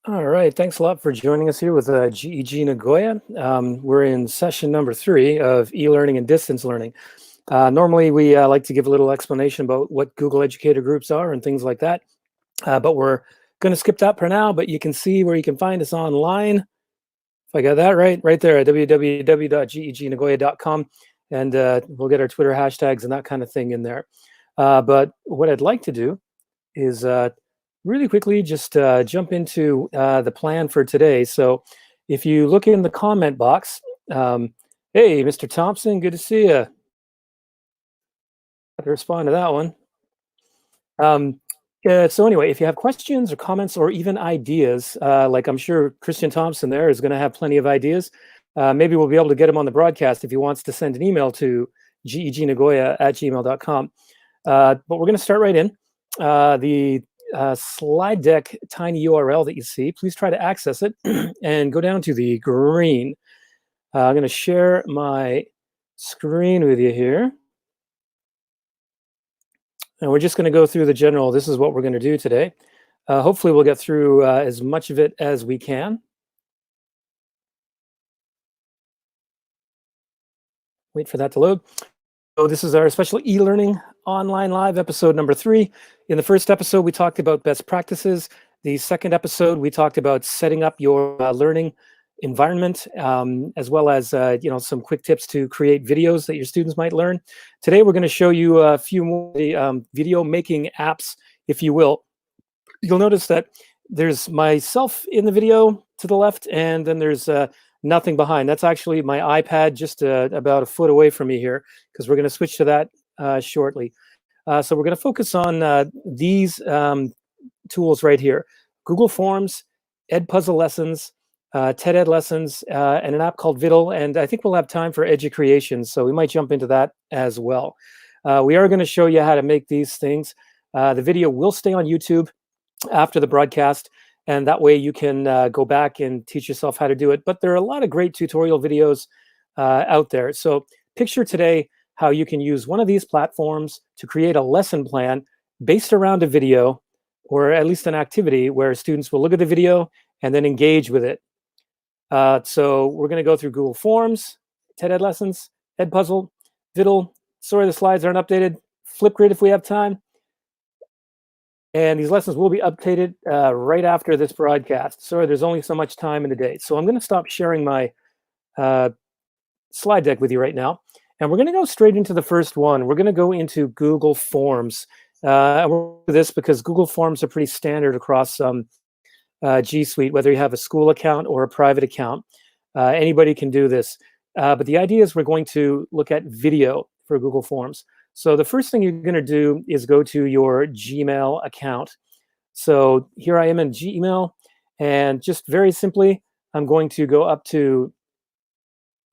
All right, thanks a lot for joining us here with GEG Nagoya. We're in session number 3 of e-learning and distance learning. Normally, we like to give a little explanation about what Google Educator groups are and things like that, but we're going to skip that for now, but you can see where you can find us online. If I got that right there at www.gegnagoya.com, and we'll get our Twitter hashtags and that kind of thing in there. But what I'd like to do is really quickly just jump into the plan for today. So if you look in the comment box, hey, Mr. Thompson, good to see you. Have to respond to that one. So anyway, if you have questions or comments or even ideas, like I'm sure Christian Thompson there is going to have plenty of ideas, maybe we'll be able to get him on the broadcast if he wants to send an email to gegnagoya@gmail.com. But we're going to start right in. The slide deck tiny URL that you see, please try to access it and go down to the green. I'm going to share my screen with you here. And we're just going to go through the general, this is what we're going to do today. Hopefully we'll get through as much of it as we can. Wait for that to load. So this is our special e-learning online live episode number 3. In the first episode, we talked about best practices. The second episode, we talked about setting up your learning environment, as well as some quick tips to create videos that your students might learn. Today, we're going to show you a few more video making apps, if you will. You'll notice that there's myself in the video to the left, and then there's nothing behind. That's actually my iPad just about a foot away from me here, because we're going to switch to that shortly. So we're going to focus on these tools right here: Google Forms, EdPuzzle lessons, TED Ed lessons, and an app called Vissel. And I think we'll have time for educreation, so we might jump into that as well. We are going to show you how to make these things. The video will stay on YouTube after the broadcast, and that way you can go back and teach yourself how to do it. But there are a lot of great tutorial videos out there. So picture today how you can use one of these platforms to create a lesson plan based around a video, or at least an activity where students will look at the video and then engage with it. So we're going to go through Google Forms, TED Ed lessons, EdPuzzle, Vissel. Sorry, the slides aren't updated. Flipgrid if we have time. And these lessons will be updated right after this broadcast. Sorry, there's only so much time in the day. So I'm going to stop sharing my slide deck with you right now. And we're going to go straight into the first one. We're going to go into Google Forms. We'll do this because Google Forms are pretty standard across G Suite, whether you have a school account or a private account. Anybody can do this. But the idea is we're going to look at video for Google Forms. So the first thing you're going to do is go to your Gmail account. So here I am in Gmail, and just very simply, I'm going to go up to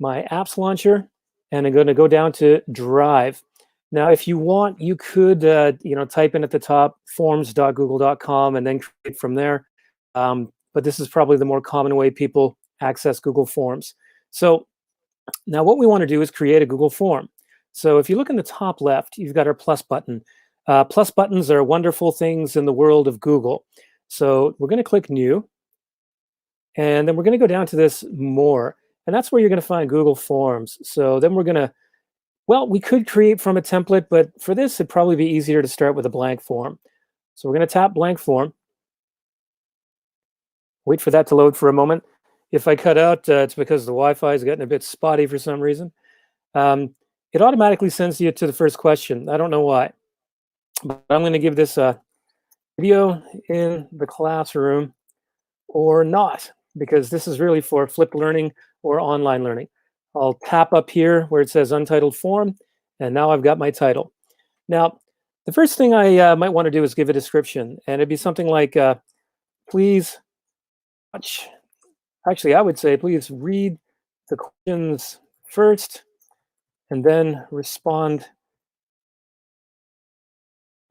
my apps launcher, and I'm going to go down to Drive. Now, if you want, you could type in at the top forms.google.com and then create from there. But this is probably the more common way people access Google Forms. So now what we want to do is create a Google form. So if you look in the top left, you've got our plus button. Plus buttons are wonderful things in the world of Google. So we're going to click New. And then we're going to go down to this More. And that's where you're going to find Google Forms. So then we're going to, well, we could create from a template, but for this, it'd probably be easier to start with a blank form. So we're going to tap Blank Form. Wait for that to load for a moment. If I cut out, it's because the Wi-Fi is getting a bit spotty for some reason. It automatically sends you to the first question. I don't know why, but I'm going to give this a video in the classroom or not, because this is really for flipped learning or online learning. I'll tap up here where it says Untitled Form, and now I've got my title. Now, the first thing I might want to do is give a description, and it'd be something like, please watch. Actually, I would say, please read the questions first, and then respond.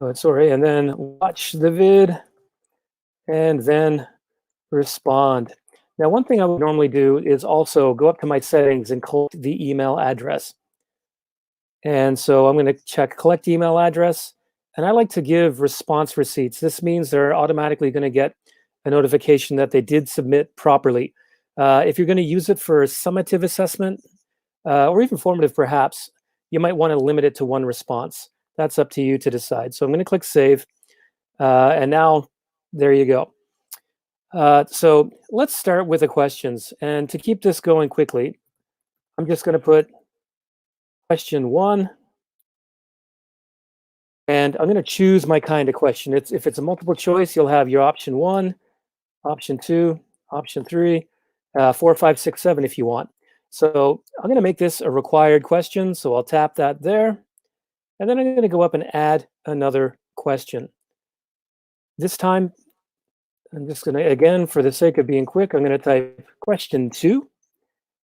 Oh, sorry, and then watch the vid, and then respond. Now, one thing I would normally do is also go up to my settings and collect the email address. And so I'm going to check collect email address, and I like to give response receipts. This means they're automatically going to get a notification that they did submit properly. If you're going to use it for summative assessment, or even formative perhaps, you might want to limit it to one response. That's up to you to decide. So I'm going to click save, and now there you go. So let's start with the questions. And to keep this going quickly, I'm just going to put question 1. And I'm going to choose my kind of question. If it's a multiple choice, you'll have your option 1, option 2, option 3, 4, 5, 6, 7 if you want. So I'm going to make this a required question. So I'll tap that there. And then I'm going to go up and add another question. This time, I'm just going to, again, for the sake of being quick, I'm going to type question 2.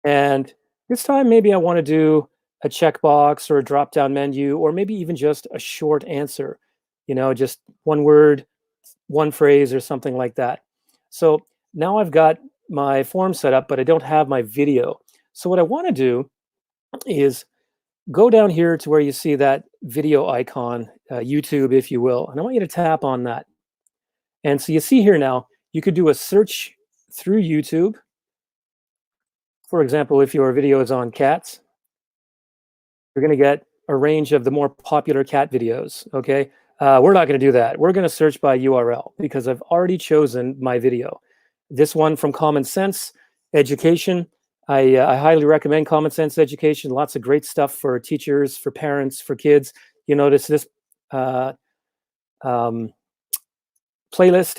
And this time, maybe I want to do a checkbox or a drop-down menu, or maybe even just a short answer, just one word, one phrase, or something like that. So now I've got my form set up, but I don't have my video. So what I want to do is go down here to where you see that video icon, YouTube, if you will, and I want you to tap on that. And so you see here now, you could do a search through YouTube. For example, if your video is on cats, you're going to get a range of the more popular cat videos, okay? We're not going to do that. We're going to search by URL because I've already chosen my video. This one from Common Sense Education. I highly recommend Common Sense Education. Lots of great stuff for teachers, for parents, for kids. You notice this playlist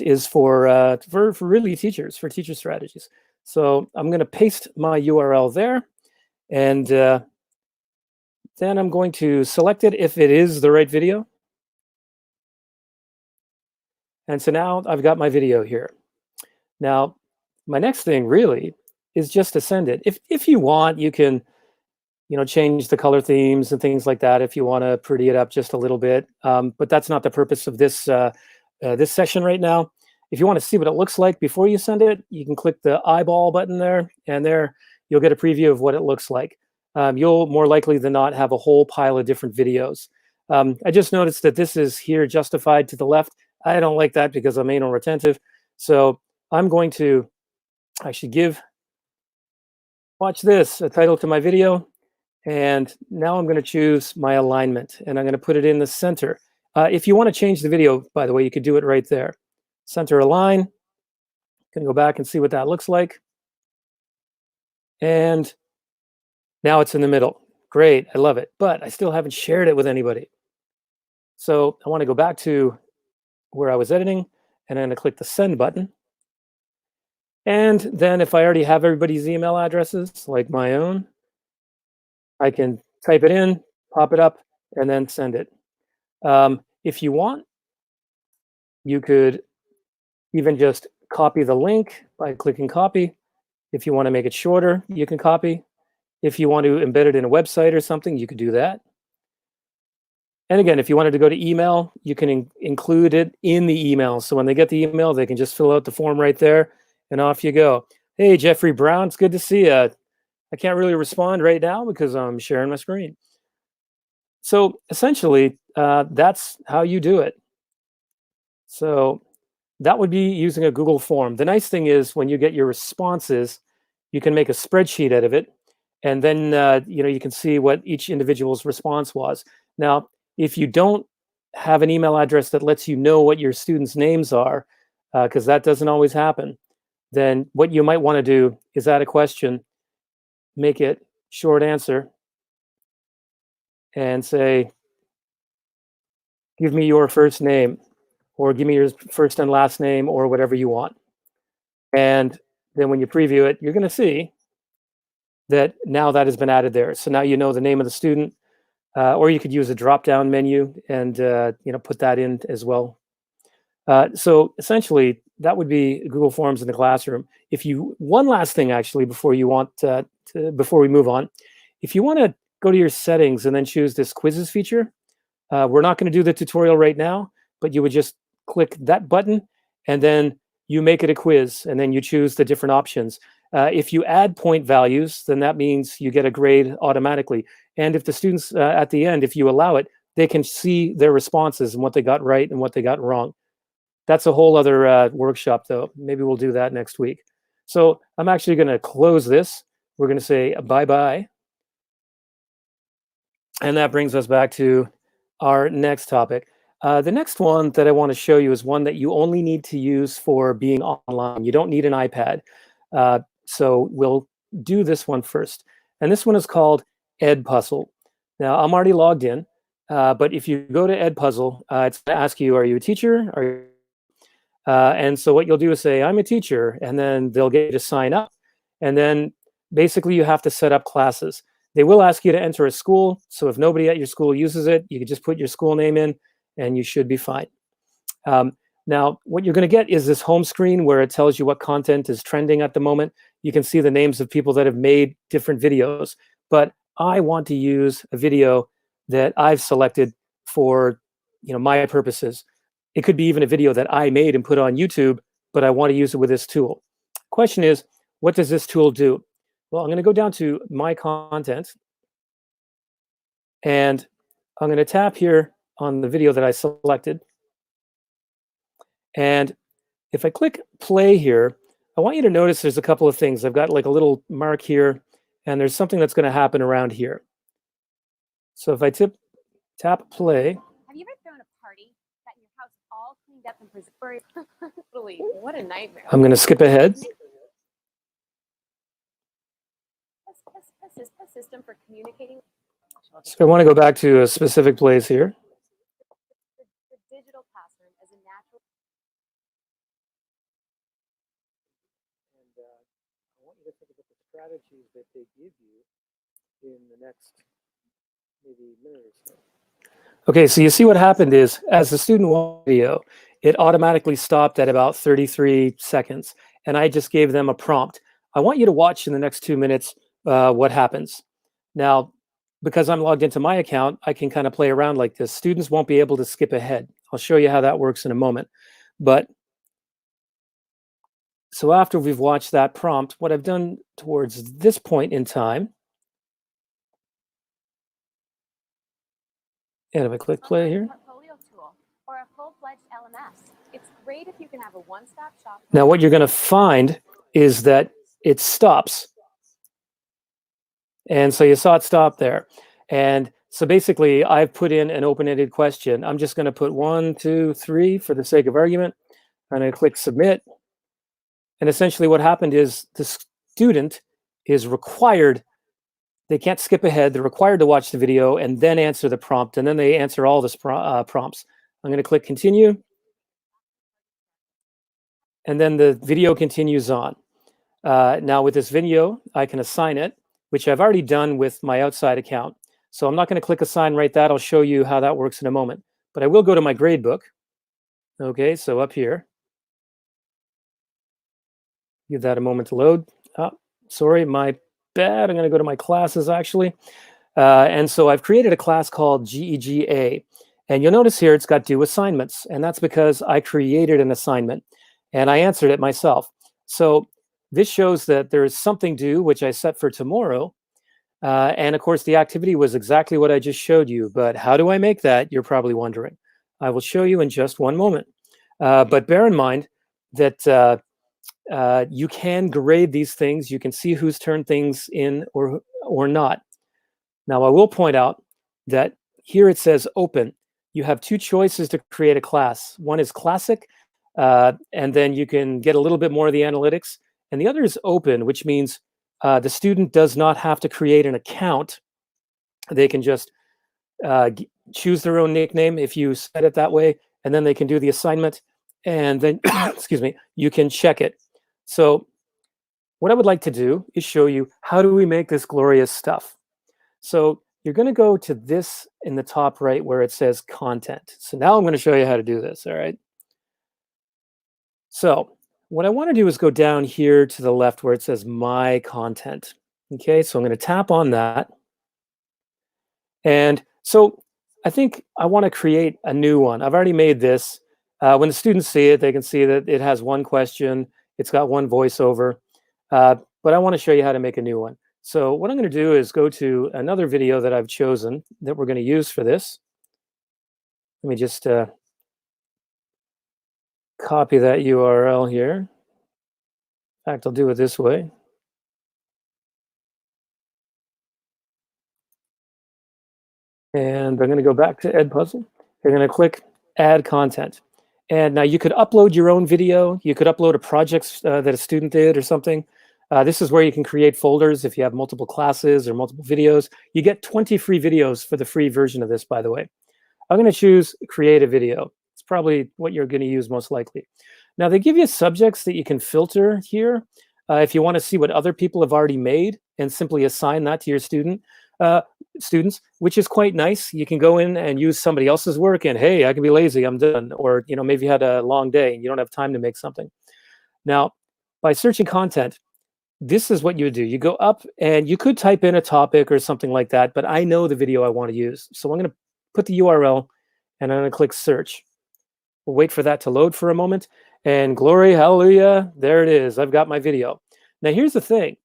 is for really teachers, for teacher strategies. So I'm going to paste my URL there, and then I'm going to select it if it is the right video. And so now I've got my video here. Now, my next thing really is just to send it. If you want, you can, change the color themes and things like that if you want to pretty it up just a little bit. But that's not the purpose of this this session right now. If you want to see what it looks like before you send it, you can click the eyeball button there, and there you'll get a preview of what it looks like. You'll more likely than not have a whole pile of different videos. I just noticed that this is here justified to the left. I don't like that because I'm anal retentive. So I'm going to actually watch this, a title to my video. And now I'm going to choose my alignment, and I'm going to put it in the center. If you want to change the video, by the way, you could do it right there. Center align. You can go back and see what that looks like. And now it's in the middle. Great, I love it. But I still haven't shared it with anybody. So I want to go back to where I was editing, and I'm going to click the send button. And then if I already have everybody's email addresses, like my own, I can type it in, pop it up, and then send it. If you want, you could even just copy the link by clicking copy. If you want to make it shorter, you can copy. If you want to embed it in a website or something, you could do that. And again, if you wanted to go to email, you can include it in the email. So when they get the email, they can just fill out the form right there, and off you go. Hey, Jeffrey Brown, it's good to see you. I can't really respond right now because I'm sharing my screen. So essentially, that's how you do it. So that would be using a Google form. The nice thing is when you get your responses, you can make a spreadsheet out of it, and then you can see what each individual's response was. Now, if you don't have an email address that lets you know what your students' names are, because that doesn't always happen, then what you might want to do is add a question, make it short answer, and say, give me your first name, or give me your first and last name, or whatever you want. And then when you preview it, you're going to see that now that has been added there. So now you know the name of the student, or you could use a drop-down menu and put that in as well. So essentially, that would be Google Forms in the classroom. One last thing actually before before we move on, if you want to go to your settings and then choose this quizzes feature, we're not going to do the tutorial right now, but you would just click that button, and then you make it a quiz, and then you choose the different options. If you add point values, then that means you get a grade automatically. And if the students at the end, if you allow it, they can see their responses and what they got right and what they got wrong. That's a whole other workshop, though. Maybe we'll do that next week. So I'm actually going to close this. We're going to say bye-bye. And that brings us back to our next topic. The next one that I want to show you is one that you only need to use for being online. You don't need an iPad. So we'll do this one first. And this one is called EdiePuzzle. Now, I'm already logged in, but if you go to EdiePuzzle, it's going to ask you, are you a teacher? And so what you'll do is say, I'm a teacher, and then they'll get you to sign up. And then basically you have to set up classes. They will ask you to enter a school. So if nobody at your school uses it, you can just put your school name in and you should be fine. Now, what you're going to get is this home screen where it tells you what content is trending at the moment. You can see the names of people that have made different videos. But I want to use a video that I've selected for my purposes. It could be even a video that I made and put on YouTube, but I want to use it with this tool. Question is, what does this tool do? Well, I'm going to go down to My Content, and I'm going to tap here on the video that I selected. And if I click play here, I want you to notice there's a couple of things. I've got like a little mark here, and there's something that's going to happen around here. So if I tap play. Have you ever thrown a party, got your house all cleaned up and preserved? What a nightmare. I'm going to skip ahead. System for communicating. So I want to go back to a specific place here. The digital classroom as a natural. And I want you to think about the strategies that they give you in the next maybe minute or so. Okay, so you see what happened is, as the student watched the video, it automatically stopped at about 33 seconds, and I just gave them a prompt. I want you to watch in the next 2 minutes what happens. Now, because I'm logged into my account, I can kind of play around like this. Students won't be able to skip ahead. I'll show you how that works in a moment. But so after we've watched that prompt, what I've done towards this point in time, and if I click play here. Portfolio tool or a full-fledged LMS. It's great if you can have a one-stop shop. Now, what you're going to find is that it stops. And so you saw it stop there. And so basically, I've put in an open-ended question. I'm just going to put 1, 2, 3 for the sake of argument. I'm going to click submit. And essentially what happened is the student is required, they can't skip ahead, they're required to watch the video and then answer the prompt, and then they answer all the prompts. I'm going to click continue. And then the video continues on. Now with this video, I can assign it, which I've already done with my outside account. So I'm not going to click assign right that. I'll show you how that works in a moment. But I will go to my gradebook. Okay, so up here. Give that a moment to load. Oh, sorry, my bad. I'm going to go to my classes, actually. And so I've created a class called GEGA. And you'll notice here it's got due assignments. And that's because I created an assignment. And I answered it myself. So this shows that there is something due, which I set for tomorrow. And of course, the activity was exactly what I just showed you. But how do I make that? You're probably wondering. I will show you in just one moment. But bear in mind that you can grade these things. You can see who's turned things in or not. Now, I will point out that here it says open. You have two choices to create a class. One is classic, and then you can get a little bit more of the analytics. And the other is open, which means the student does not have to create an account. They can just choose their own nickname if you set it that way, and then they can do the assignment, and then, excuse me, you can check it. So what I would like to do is show you how do we make this glorious stuff. So you're going to go to this in the top right where it says content. So now I'm going to show you how to do this, all right? So what I want to do is go down here to the left where it says my content. Okay, so I'm going to tap on that. And so I think I want to create a new one. I've already made this. When the students see it, they can see that it has one question. It's got one voiceover. But I want to show you how to make a new one. So what I'm going to do is go to another video that I've chosen that we're going to use for this. Let me just copy that URL here. In fact, I'll do it this way. And I'm going to go back to EdPuzzle. You're going to click Add Content. And now you could upload your own video. You could upload a project that a student did or something. This is where you can create folders if you have multiple classes or multiple videos. You get 20 free videos for the free version of this, by the way. I'm going to choose Create a Video. It's probably what you're going to use most likely. Now, they give you subjects that you can filter here if you want to see what other people have already made and simply assign that to your students, which is quite nice. You can go in and use somebody else's work and, hey, I can be lazy, I'm done. Or, maybe you had a long day and you don't have time to make something. Now, by searching content, this is what you would do. You go up and you could type in a topic or something like that, but I know the video I want to use. So I'm going to put the URL and I'm going to click search. We'll wait for that to load for a moment. And glory, hallelujah, there it is. I've got my video. Now, here's the thing.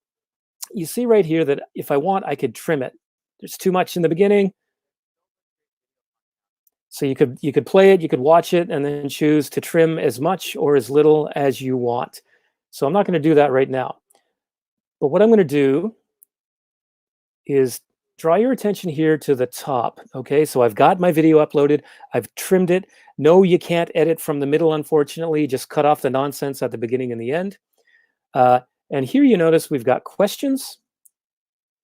You see right here that if I want, I could trim it. There's too much in the beginning. So you could play it, you could watch it, and then choose to trim as much or as little as you want. So I'm not going to do that right now. But what I'm going to do is draw your attention here to the top. Okay, so I've got my video uploaded. I've trimmed it. No, you can't edit from the middle, unfortunately. Just cut off the nonsense at the beginning and the end. And here you notice we've got questions.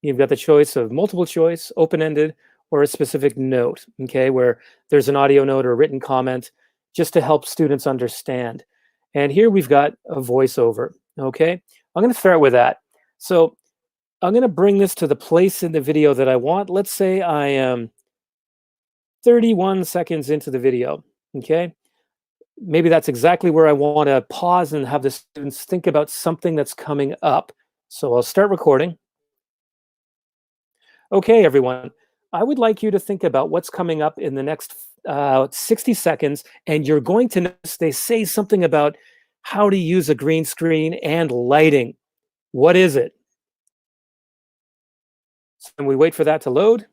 You've got the choice of multiple choice, open-ended, or a specific note, okay, where there's an audio note or a written comment just to help students understand. And here we've got a voiceover, okay? I'm going to start with that. So I'm going to bring this to the place in the video that I want. Let's say I am 31 seconds into the video, okay? Maybe that's exactly where I want to pause and have the students think about something that's coming up. So I'll start recording. Okay, everyone, I would like you to think about what's coming up in the next 60 seconds, and you're going to notice they say something about how to use a green screen and lighting. What is it? And we wait for that to load.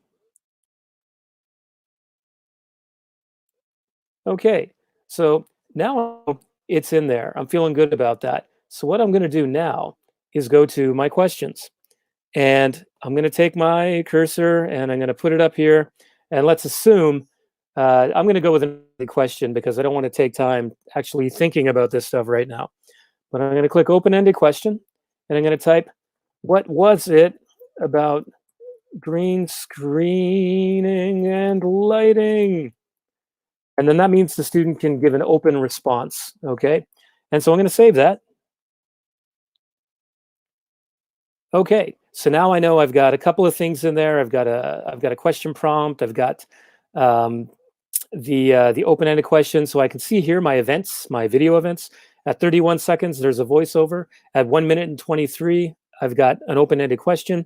Okay, so now it's in there. I'm feeling good about that. So what I'm going to do now is go to my questions. And I'm going to take my cursor and I'm going to put it up here. And let's assume I'm going to go with a question because I don't want to take time actually thinking about this stuff right now. But I'm going to click open-ended question. And I'm going to type, what was it about green screening and lighting? And then that means the student can give an open response. Okay. And so I'm going to save that. Okay, so now I know I've got a couple of things in there. I've got a question prompt. I've got the open-ended question, so I can see here my events, my video events. At 31 seconds, there's a voiceover. At 1 minute and 23, I've got an open-ended question.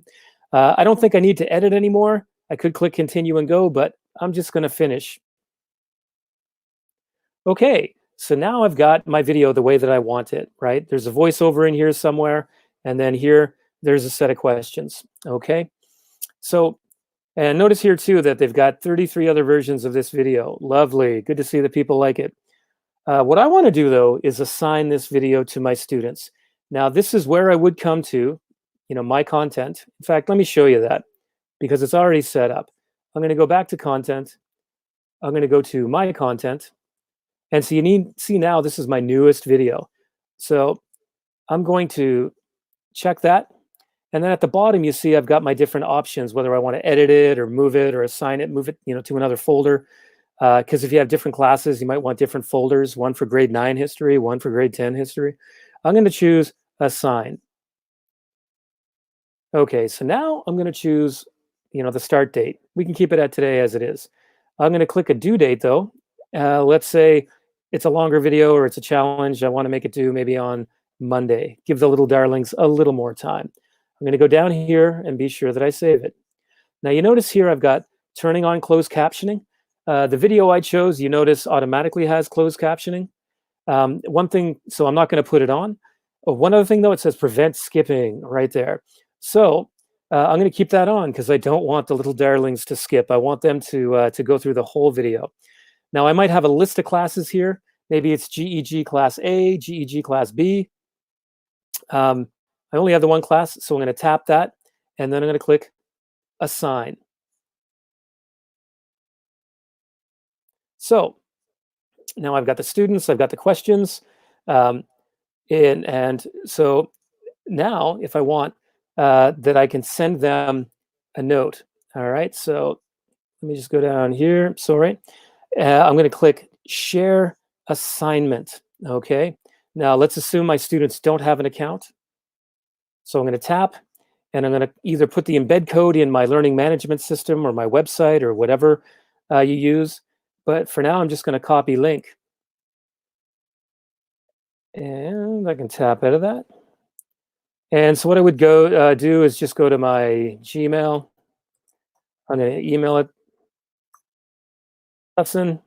I don't think I need to edit anymore. I could click continue and go, but I'm just going to finish. Okay, so now I've got my video the way that I want it, right? There's a voiceover in here somewhere, and then here there's a set of questions, okay? So, and notice here too that they've got 33 other versions of this video. Lovely, good to see that people like it. What I wanna do though is assign this video to my students. Now this is where I would come to, my content. In fact, let me show you that because it's already set up. I'm gonna go back to content. I'm gonna go to my content. And so see now this is my newest video. So I'm going to check that. And then at the bottom, you see I've got my different options, whether I want to edit it or move it or assign it, move it to another folder. Because if you have different classes, you might want different folders, one for grade 9 history, one for grade 10 history. I'm going to choose assign. Okay, so now I'm going to choose the start date. We can keep it at today as it is. I'm going to click a due date though. Let's say it's a longer video or it's a challenge. I want to make it due maybe on Monday. Give the little darlings a little more time. I'm going to go down here and be sure that I save it. Now you notice here I've got turning on closed captioning. The video I chose, you notice automatically has closed captioning. One thing, so I'm not going to put it on. One other thing though, it says prevent skipping right there. So I'm going to keep that on because I don't want the little darlings to skip. I want them to go through the whole video. Now I might have a list of classes here Maybe it's GEG Class A, GEG Class B. I only have the one class, so I'm going to tap that, and then I'm going to click Assign. So now I've got the students, I've got the questions, um, and so now if I want that I can send them a note. All right, so let me just go down here. Sorry. I'm going to click Share Assignment. Okay. Now let's assume my students don't have an account. So I'm going to tap, and I'm going to either put the embed code in my learning management system or my website or whatever you use. But for now, I'm just going to copy link. And I can tap out of that. And so what I would go do is just go to my Gmail. I'm going to email it lesson,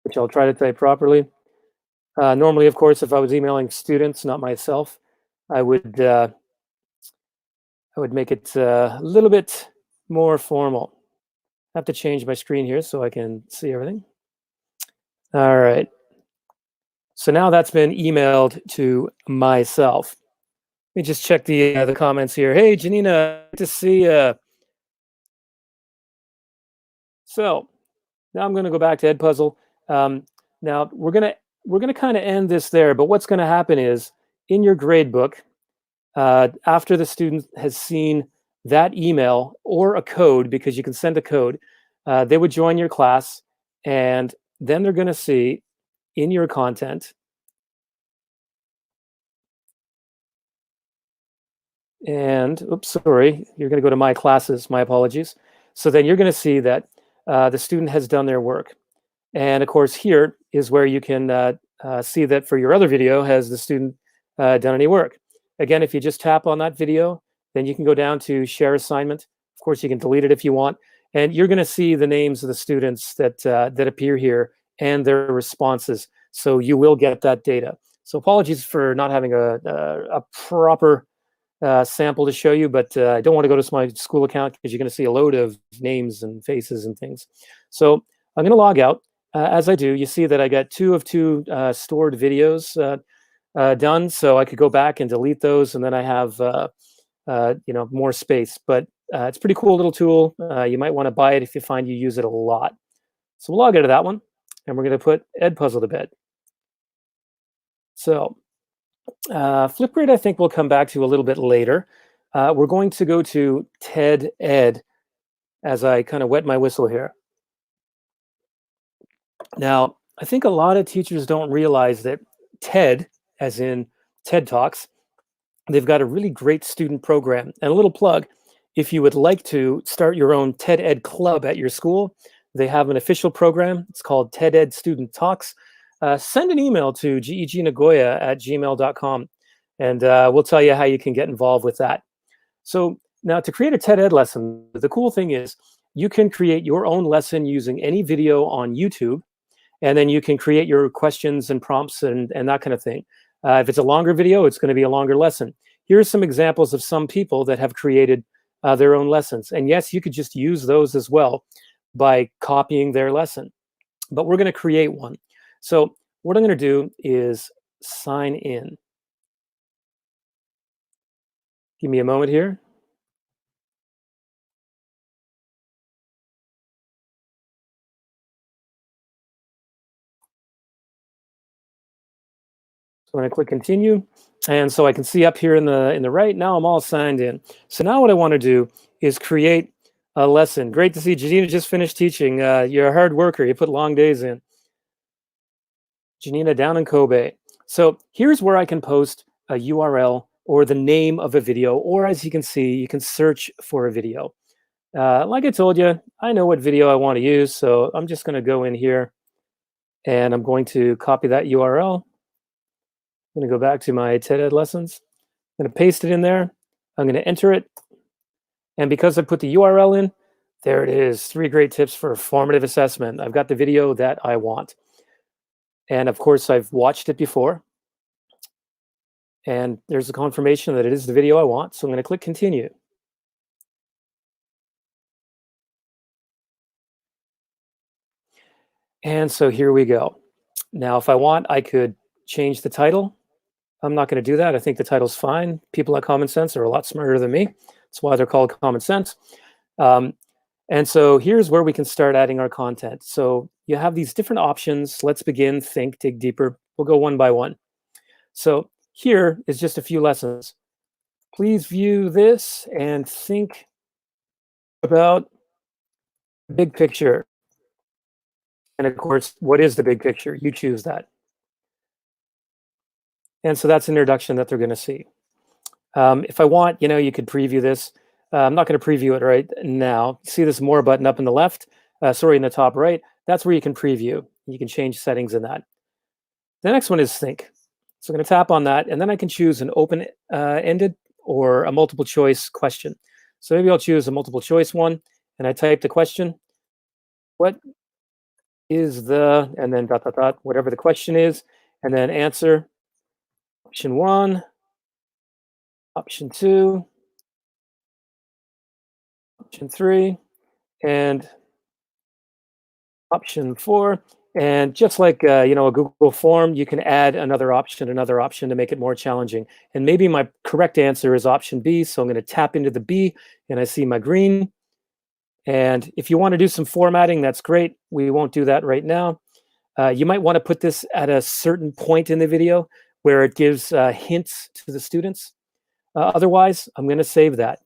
which I'll try to type properly. Normally, of course, if I was emailing students, not myself, I would make it a little bit more formal. I have to change my screen here so I can see everything. All right. So now that's been emailed to myself. Let me just check the comments here. Hey, Janina, good to see you. So now I'm going to go back to EdPuzzle. Now we're gonna kind of end this there, but what's going to happen is in your gradebook, after the student has seen that email or a code, because you can send a code, they would join your class, and then they're going to see in your content. And oops, sorry, you're going to go to my classes. My apologies. So then you're going to see that the student has done their work. And of course, here is where you can see that for your other video, has the student done any work? Again, if you just tap on that video, then you can go down to share assignment. Of course, you can delete it if you want. And you're going to see the names of the students that appear here and their responses. So you will get that data. So apologies for not having a proper sample to show you, but I don't want to go to my school account because you're going to see a load of names and faces and things. So I'm going to log out. As I do, you see that I got 2 of 2 stored videos done, so I could go back and delete those, and then I have more space. But it's a pretty cool little tool. You might want to buy it if you find you use it a lot. So we'll log out of that one, and we're going to put EdPuzzle to bed. So Flipgrid, I think we'll come back to a little bit later. We're going to go to TED Ed as I kind of wet my whistle here. Now, I think a lot of teachers don't realize that TED, as in TED Talks, they've got a really great student program. And a little plug, if you would like to start your own TED Ed club at your school, they have an official program. It's called TED Ed Student Talks. Send an email to gegnagoya@gmail.com, and we'll tell you how you can get involved with that. So now to create a TED Ed lesson, the cool thing is you can create your own lesson using any video on YouTube, and then you can create your questions and prompts and that kind of thing. If it's a longer video, it's going to be a longer lesson. Here's some examples of some people that have created their own lessons. And yes, you could just use those as well by copying their lesson. But we're going to create one. So what I'm going to do is sign in. Give me a moment here. So I'm going to click continue. And so I can see up here in the right, now I'm all signed in. So now what I want to do is create a lesson. Great to see Janina just finished teaching. You're a hard worker. You put long days in. Janina down in Kobe. So here's where I can post a URL or the name of a video, or as you can see, you can search for a video. Like I told you, I know what video I want to use, so I'm just going to go in here and I'm going to copy that URL. I'm going to go back to my TED Ed lessons. I'm going to paste it in there. I'm going to enter it. And because I put the URL in, there it is. 3 great tips for formative assessment. I've got the video that I want. And of course, I've watched it before. And there's a confirmation that it is the video I want. So I'm going to click continue. And so here we go. Now, if I want, I could change the title. I'm not going to do that. I think the title's fine. People at Common Sense are a lot smarter than me. That's why they're called Common Sense. And so here's where we can start adding our content. So you have these different options. Let's begin, think, dig deeper. We'll go one by one. So here is just a few lessons. Please view this and think about the big picture. And of course, what is the big picture? You choose that. And so that's an introduction that they're going to see. If I want, you could preview this. I'm not going to preview it right now. See this more button up in the left, in the top right. That's where you can preview. You can change settings in that. The next one is think. So I'm going to tap on that, and then I can choose an open-ended or a multiple choice question. So maybe I'll choose a multiple choice one, and I type the question. What is the, and then ... whatever the question is, and then answer. Option 1, option 2, option 3, and option 4. And just like a Google form, you can add another option to make it more challenging. And maybe my correct answer is option B, so I'm going to tap into the B, and I see my green. And if you want to do some formatting, that's great. We won't do that right now. You might want to put this at a certain point in the video where it gives hints to the students. Otherwise, I'm going to save that.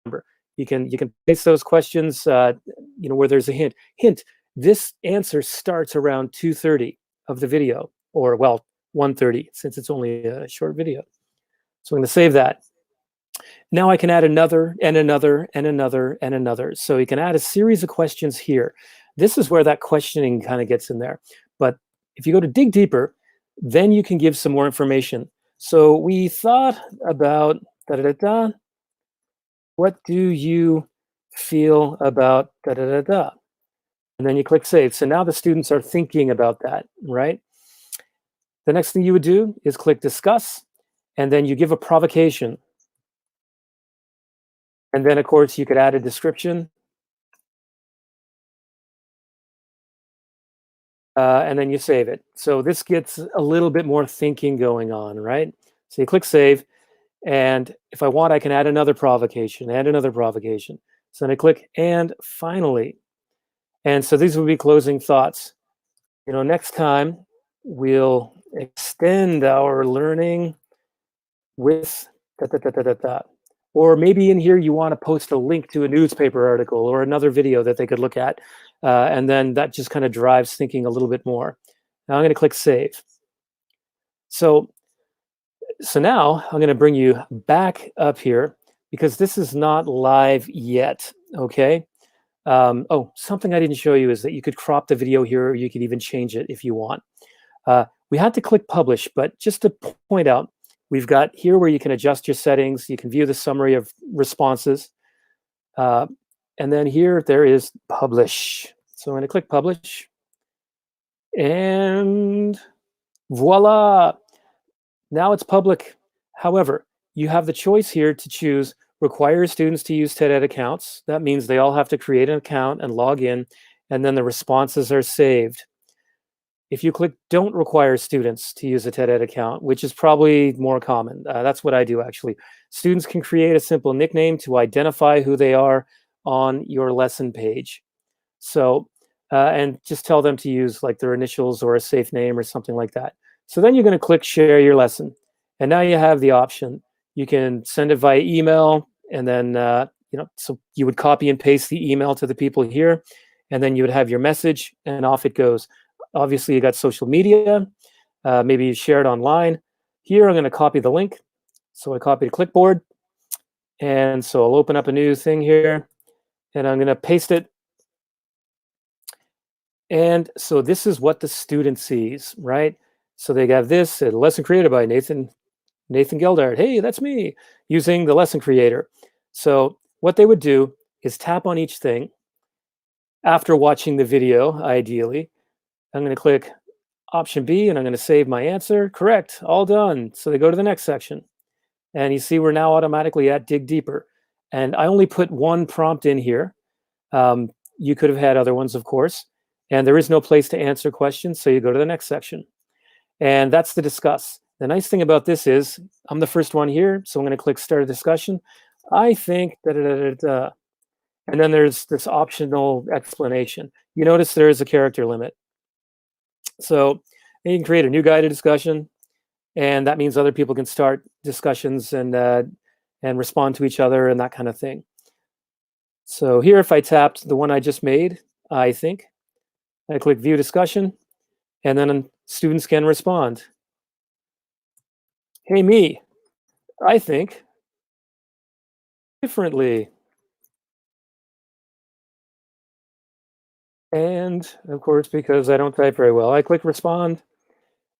Remember, you can place those questions, where there's a hint. Hint: this answer starts around 2:30 of the video, or 1:30, since it's only a short video. So I'm going to save that. Now I can add another and another and another and another. So you can add a series of questions here. This is where that questioning kind of gets in there. But if you go to dig deeper, then you can give some more information. So we thought about what do you feel about and then you click save. So now the students are thinking about that, right? The next thing you would do is click discuss, and then you give a provocation. And then, of course, you could add a description. And then you save it. So this gets a little bit more thinking going on, right? So you click save. And if I want, I can add another provocation, add another provocation. So then I click and finally. And so these will be closing thoughts. Next time we'll extend our learning with ... Or maybe in here you want to post a link to a newspaper article or another video that they could look at. And then that just kind of drives thinking a little bit more. Now I'm going to click save. So now I'm going to bring you back up here because this is not live yet, okay? Something I didn't show you is that you could crop the video here, or you could even change it if you want. We had to click publish, but just to point out, we've got here where you can adjust your settings. You can view the summary of responses. And then here, there is publish. So I'm going to click publish. And voila. Now it's public. However, you have the choice here to choose require students to use TED Ed accounts. That means they all have to create an account and log in, and then the responses are saved. If you click don't require students to use a TED Ed account, which is probably more common, that's what I do actually. Students can create a simple nickname to identify who they are on your lesson page. So, and just tell them to use like their initials or a safe name or something like that. So then you're going to click share your lesson. And now you have the option. You can send it via email, and then, so you would copy and paste the email to the people here, and then you would have your message, and off it goes. Obviously, you got social media. Maybe you share it online. Here, I'm going to copy the link. So I copy the clipboard. And so I'll open up a new thing here, and I'm going to paste it. And so this is what the student sees, right? So they have this, a lesson created by Nathan Geldart. Hey, that's me, using the lesson creator. So what they would do is tap on each thing after watching the video, ideally. I'm going to click option B, and I'm going to save my answer. Correct, all done. So they go to the next section. And you see we're now automatically at dig deeper. And I only put one prompt in here. You could have had other ones, of course. and there is no place to answer questions, so you go to the next section. And that's the discuss. The nice thing about this is I'm the first one here, so I'm going to click start a discussion. I think da da da da da. And then there's this optional explanation. You notice there is a character limit. So you can create a new guided discussion, and that means other people can start discussions and respond to each other and that kind of thing. So here, if I tapped the one I just made, I think, I click view discussion, and then students can respond. Hey, me, I think differently. And of course, because I don't type very well, I click respond.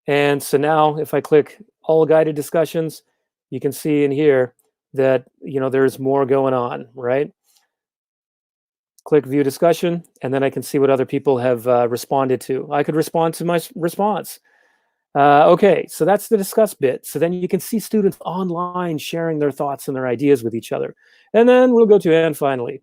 And so now if I click all guided discussions, you can see in here that, there's more going on, right? Click view discussion, and then I can see what other people have responded to. I could respond to my response. Okay, so that's the discuss bit. So then you can see students online sharing their thoughts and their ideas with each other. And then we'll go to and finally.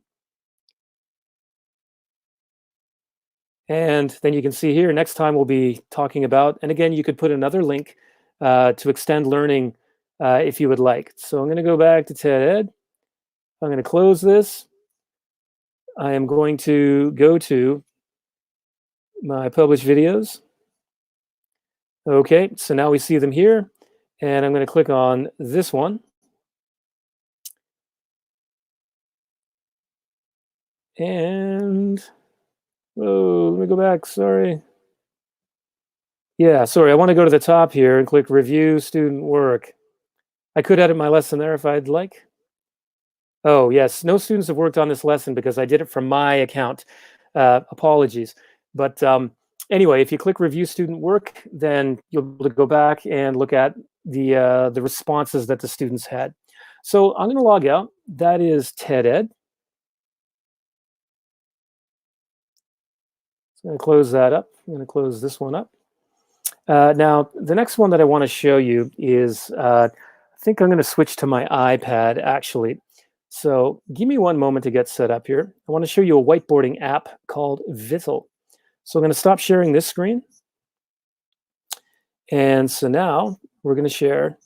And then you can see here, next time we'll be talking about, and again, you could put another link to extend learning if you would like. So I'm going to go back to TED Ed. I'm going to close this. I am going to go to my published videos. Okay, so now we see them here, and I'm going to click on this one. And, oh, let me go back, sorry. Yeah, sorry, I want to go to the top here and click review student work. I could edit my lesson there if I'd like. Oh, yes. No students have worked on this lesson because I did it from my account. Apologies. But anyway, if you click review student work, then you'll be able to go back and look at the responses that the students had. So I'm going to log out. That is TED Ed. So I'm going to close that up. I'm going to close this one up. Now, the next one that I want to show you is, I think I'm going to switch to my iPad, actually. So give me one moment to get set up here. I want to show you a whiteboarding app called Vissel. So I'm going to stop sharing this screen. And so now we're going to share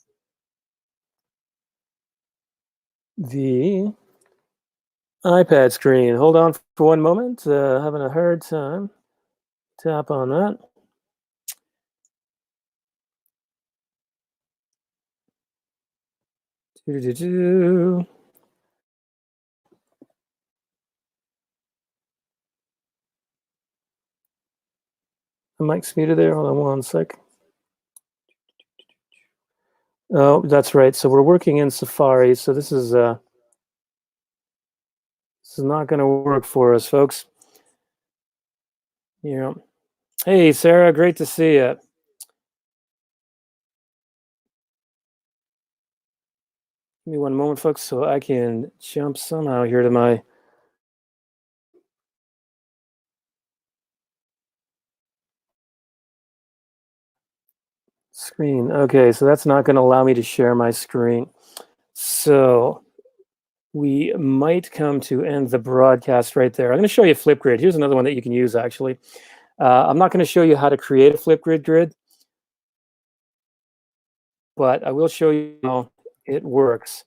the iPad screen. Hold on for one moment. Having a hard time. Tap on that. The mic's muted there. Hold on one sec. Oh, that's right. So we're working in Safari. So this is not going to work for us, folks. Hey, Sarah, great to see you. Give me one moment, folks, so I can jump somehow here to my screen. Okay, so that's not going to allow me to share my screen. So we might come to end the broadcast right there. I'm going to show you Flipgrid. Here's another one that you can use, actually. I'm not going to show you how to create a Flipgrid grid, but I will show you how it works.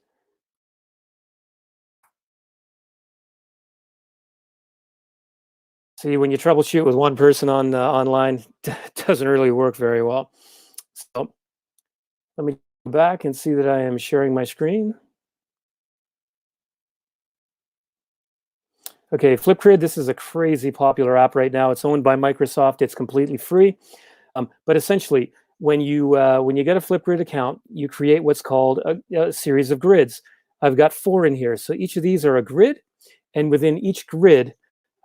See, when you troubleshoot with one person on online, it doesn't really work very well. So let me go back and see that I am sharing my screen. Okay, Flipgrid, this is a crazy popular app right now. It's owned by Microsoft. It's completely free. But essentially, when you get a Flipgrid account, you create what's called a series of grids. I've got 4 in here. So each of these are a grid. And within each grid,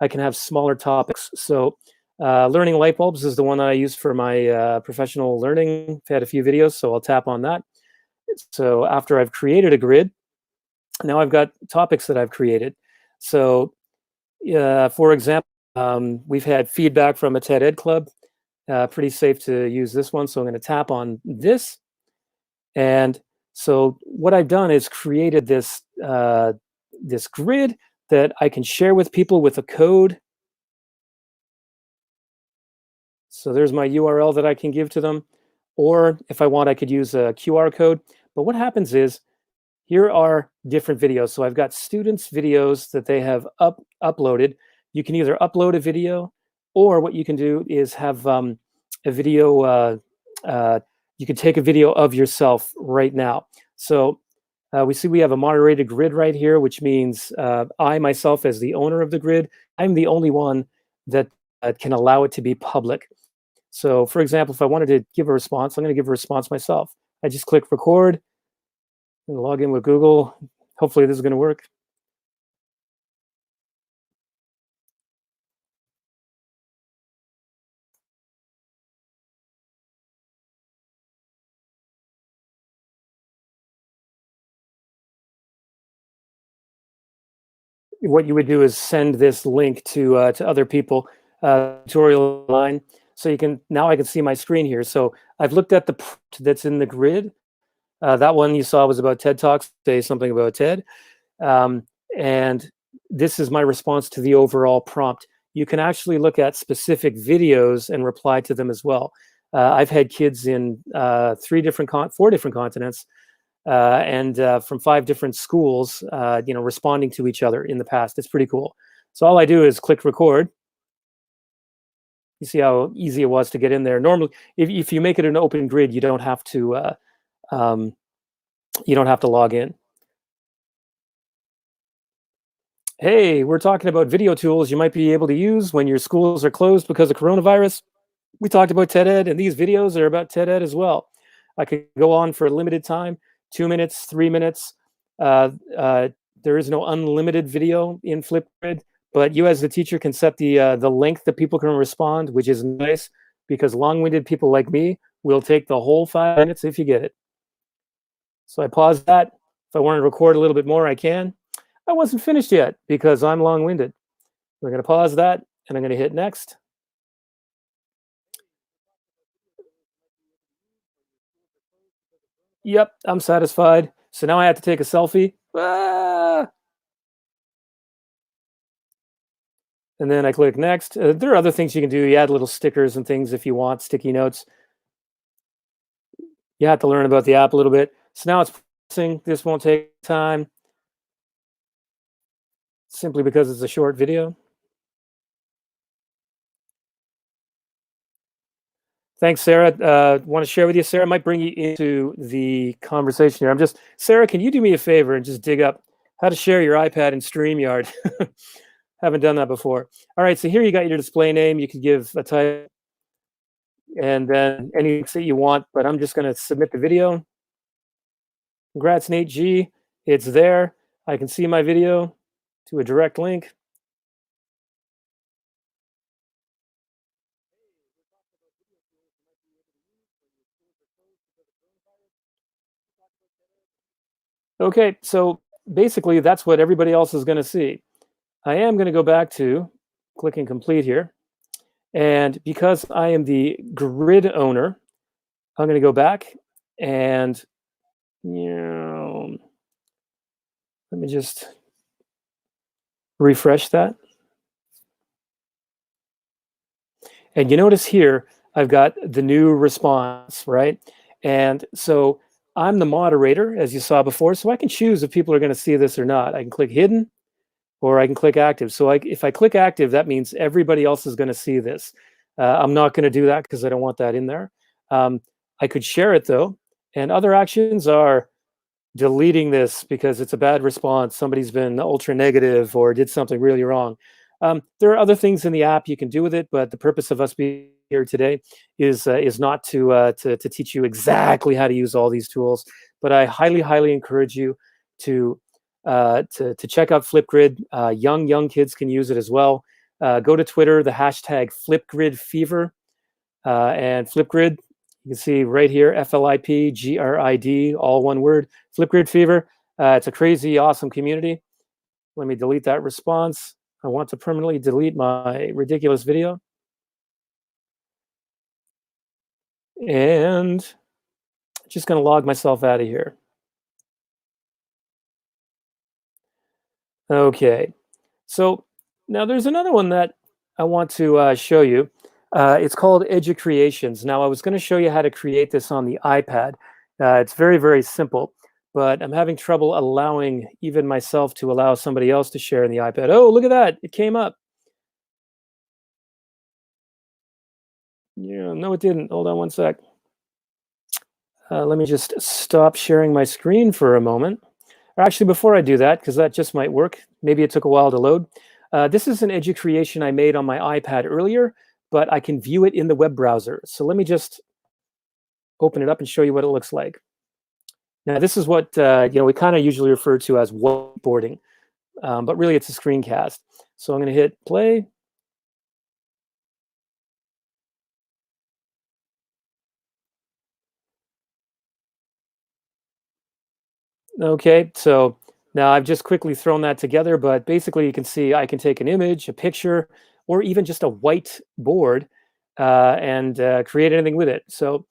I can have smaller topics. So learning light bulbs is the one that I use for my professional learning. I've had a few videos, so I'll tap on that. So after I've created a grid, now I've got topics that I've created. So for example, we've had feedback from a TED Ed club. Pretty safe to use this one. So I'm going to tap on this. And so what I've done is created this, this grid that I can share with people with a code. So there's my URL that I can give to them. Or if I want, I could use a QR code. But what happens is here are different videos. So I've got students' videos that they have uploaded. You can either upload a video, or what you can do is have a video. You can take a video of yourself right now. So we see we have a moderated grid right here, which means I myself, as the owner of the grid, I'm the only one that can allow it to be public. So, for example, if I wanted to give a response, I'm going to give a response myself. I just click record and log in with Google. Hopefully this is going to work. What you would do is send this link to other people, tutorial online. So you can, now I can see my screen here. So I've looked at the prompt that's in the grid. That one you saw was about TED Talks, say something about TED. And this is my response to the overall prompt. You can actually look at specific videos and reply to them as well. I've had kids in four different continents and from 5 different schools, responding to each other in the past. It's pretty cool. So all I do is click record. You see how easy it was to get in there. Normally, if you make it an open grid, you don't have to log in. Hey, we're talking about video tools you might be able to use when your schools are closed because of coronavirus. We talked about TED Ed, and these videos are about TED Ed as well. I could go on for a limited time, 2 minutes, 3 minutes. There is no unlimited video in Flipgrid, but you as the teacher can set the length that people can respond, which is nice because long-winded people like me will take the whole 5 minutes if you get it. So I pause that. If I want to record a little bit more, I can. I wasn't finished yet because I'm long-winded. We're going to pause that, and I'm going to hit next. Yep, I'm satisfied. So now I have to take a selfie. And then I click next. There are other things you can do. You add little stickers and things if you want, sticky notes. You have to learn about the app a little bit. So now it's processing. This won't take time simply because it's a short video. Thanks, Sarah. Want to share with you, Sarah? I might bring you into the conversation here. Sarah, can you do me a favor and just dig up how to share your iPad in StreamYard? Haven't done that before. All right, so here you got your display name. You could give a type and then anything that you want, but I'm just going to submit the video. Congrats, Nate G. It's there. I can see my video to a direct link. Okay, so basically that's what everybody else is going to see. I am going to go back to clicking complete here. And because I am the grid owner, I'm going to go back and let me just refresh that. And you notice here, I've got the new response, right? And so I'm the moderator, as you saw before, so I can choose if people are going to see this or not. I can click hidden, or I can click active. So if I click active, that means everybody else is going to see this. I'm not going to do that because I don't want that in there. I could share it though. And other actions are deleting this because it's a bad response. Somebody's been ultra negative or did something really wrong. There are other things in the app you can do with it, but the purpose of us being here today is not to teach you exactly how to use all these tools. But I highly encourage you to check out Flipgrid. Young kids can use it as well. Go to Twitter, the hashtag FlipGridFever, and Flipgrid. You can see right here, FLIPGRID, all one word, Flipgrid Fever. It's a crazy, awesome community. Let me delete that response. I want to permanently delete my ridiculous video. And just going to log myself out of here. Okay. So now there's another one that I want to show you. It's called EdieCreations. Now, I was going to show you how to create this on the iPad. It's very, very simple, but I'm having trouble allowing even myself to allow somebody else to share in the iPad. Oh, look at that. It came up. Yeah, no, it didn't. Hold on one sec. Let me just stop sharing my screen for a moment. Or actually, before I do that, because that just might work, maybe it took a while to load. This is an EdieCreation I made on my iPad earlier, but I can view it in the web browser. So let me just open it up and show you what it looks like. Now, this is what we kind of usually refer to as whiteboarding, but really it's a screencast. So I'm going to hit play. Okay, so now I've just quickly thrown that together, but basically you can see I can take an image, a picture, or even just a white board and create anything with it. So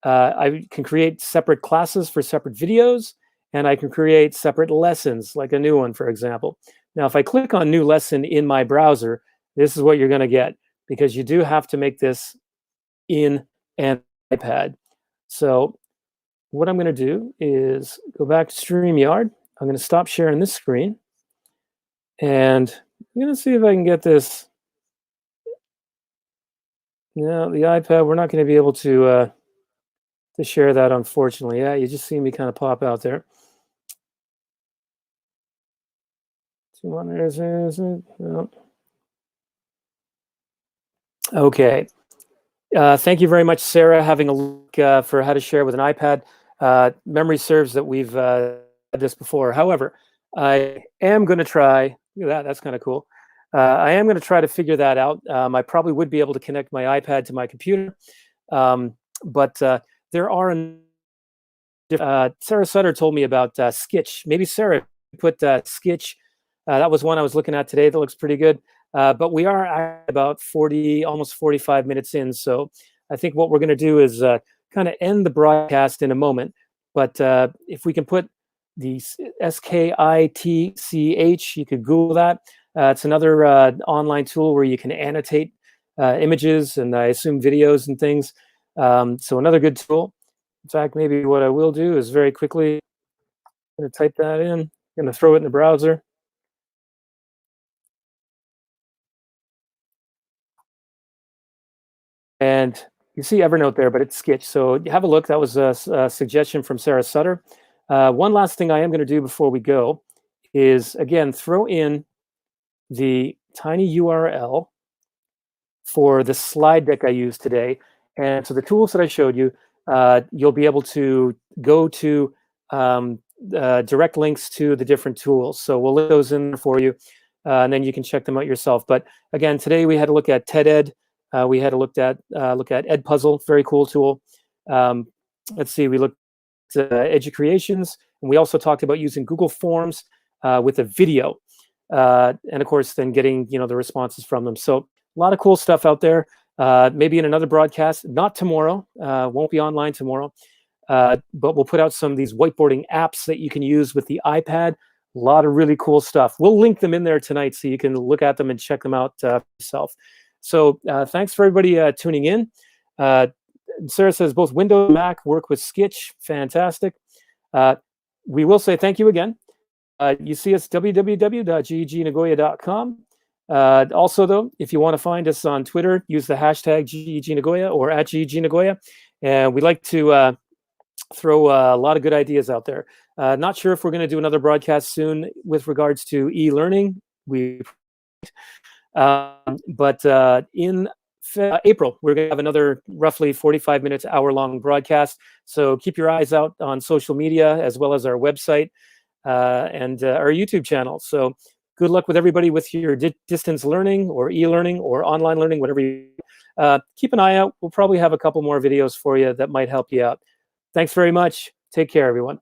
I can create separate classes for separate videos, and I can create separate lessons, like a new one, for example. Now, if I click on new lesson in my browser, this is what you're going to get, because you do have to make this in an iPad. So what I'm going to do is go back to StreamYard. I'm going to stop sharing this screen, and I'm going to see if I can get this. No, the iPad, we're not going to be able to share that, unfortunately. Yeah, you just see me kind of pop out there. No. Okay. Thank you very much, Sarah, having a look for how to share with an iPad. Memory serves that we've had this before. However, I am going to try. Look at that. That's kind of cool. I am going to try to figure that out. I probably would be able to connect my iPad to my computer, but there are. Sarah Sutter told me about Skitch. Maybe Sarah put Skitch. That was one I was looking at today. That looks pretty good. But we are at about 40, almost 45 minutes in. So I think what we're going to do is kind of end the broadcast in a moment. But if we can put the SKITCH, you could Google that. It's another online tool where you can annotate images and I assume videos and things. So another good tool. In fact, maybe what I will do is very quickly, I'm going to type that in. I'm going to throw it in the browser. And you see Evernote there, but it's Skitch. So have a look. That was a suggestion from Sarah Sutter. One last thing I am going to do before we go is, again, throw in the tiny URL for the slide deck I used today. And so the tools that I showed you, you'll be able to go to direct links to the different tools. So we'll link those in for you, and then you can check them out yourself. But again, today we had a look at TED-Ed. We had a look at EdiePuzzle, very cool tool. Let's see, we looked at EdieCreations, and we also talked about using Google Forms with a video, and of course, then getting the responses from them. So a lot of cool stuff out there. Maybe in another broadcast, not tomorrow, won't be online tomorrow, but we'll put out some of these whiteboarding apps that you can use with the iPad. A lot of really cool stuff. We'll link them in there tonight so you can look at them and check them out yourself. So thanks for everybody tuning in. Sarah says both Windows and Mac work with Skitch. Fantastic. We will say thank you again. You see us www.geegnagoya.com. Also, though, if you want to find us on Twitter, use the hashtag #GeegNagoya or @GeegNagoya. And we like to throw a lot of good ideas out there. Not sure if we're going to do another broadcast soon with regards to e-learning. But in April, we're going to have another roughly 45 minutes, hour-long broadcast. So keep your eyes out on social media as well as our website and our YouTube channel. So good luck with everybody with your distance learning or e-learning or online learning, whatever you keep an eye out. We'll probably have a couple more videos for you that might help you out. Thanks very much. Take care, everyone.